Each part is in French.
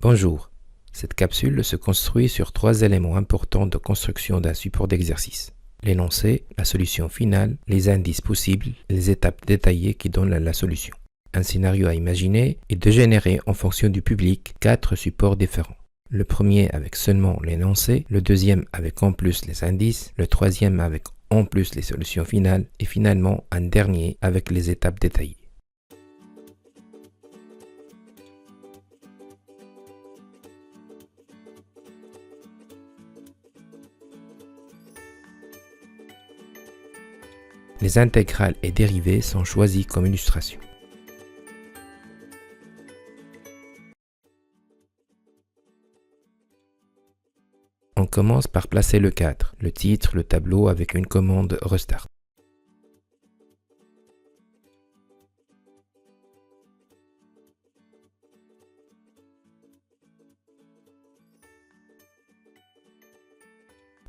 Bonjour. Cette capsule se construit sur 3 éléments importants de construction d'un support d'exercice. L'énoncé, la solution finale, les indices possibles, les étapes détaillées qui donnent la solution. Un scénario à imaginer est de générer en fonction du public 4 supports différents. Le premier avec seulement l'énoncé, le deuxième avec en plus les indices, le troisième avec en plus les solutions finales et finalement un dernier avec les étapes détaillées. Les intégrales et dérivées sont choisies comme illustration. On commence par placer le cadre, le titre, le tableau avec une commande Restart.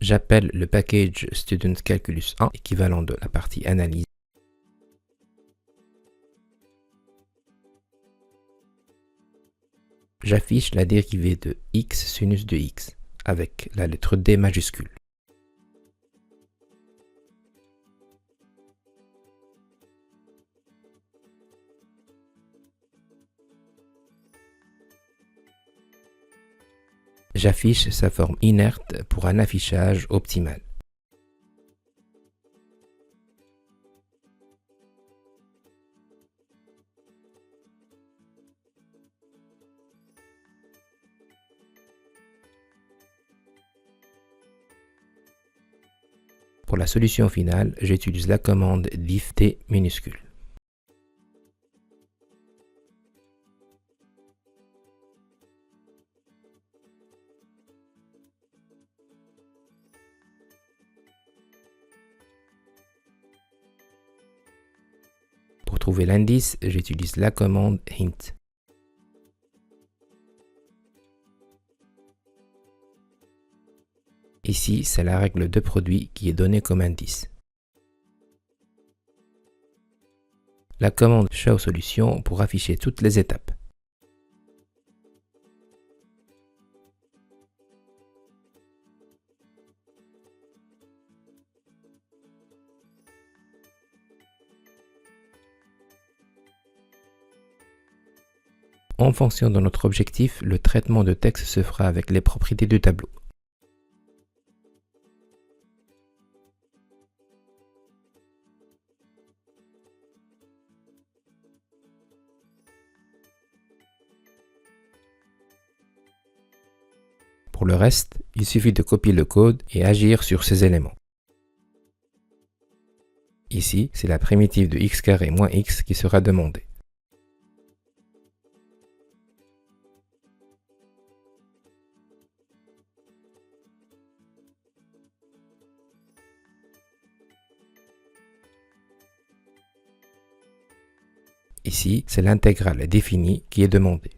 J'appelle le package Student Calculus 1, équivalent de la partie analyse. J'affiche la dérivée de x sinus de x, avec la lettre D majuscule. J'affiche sa forme inerte pour un affichage optimal. Pour la solution finale, j'utilise la commande diff t minuscule. Pour trouver l'indice, j'utilise la commande hint. Ici, c'est la règle de produit qui est donnée comme indice. La commande show solution pour afficher toutes les étapes. En fonction de notre objectif, le traitement de texte se fera avec les propriétés du tableau. Pour le reste, il suffit de copier le code et agir sur ces éléments. Ici, c'est la primitive de x carré moins x qui sera demandée. Ici, c'est l'intégrale définie qui est demandée.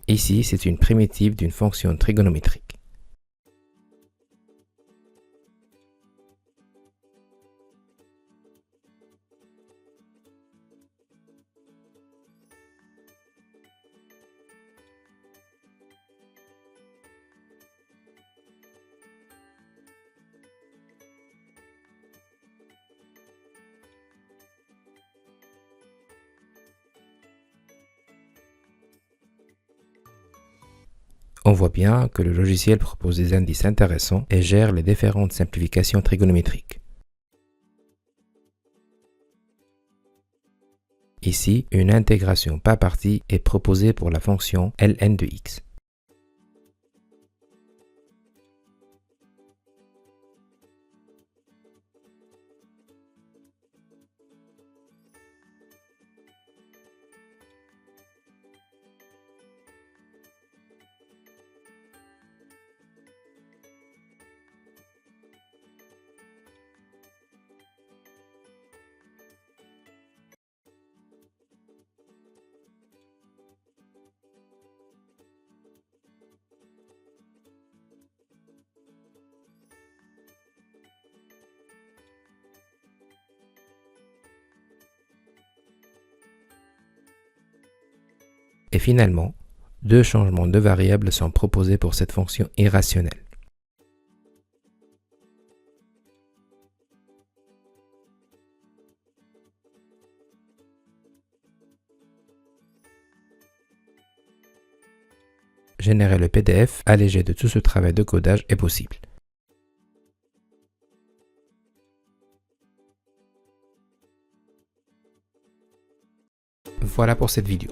Ici, c'est une primitive d'une fonction trigonométrique. On voit bien que le logiciel propose des indices intéressants et gère les différentes simplifications trigonométriques. Ici, une intégration par partie est proposée pour la fonction ln de x. Et finalement, deux changements de variables sont proposés pour cette fonction irrationnelle. Générer le PDF allégé de tout ce travail de codage est possible. Voilà pour cette vidéo.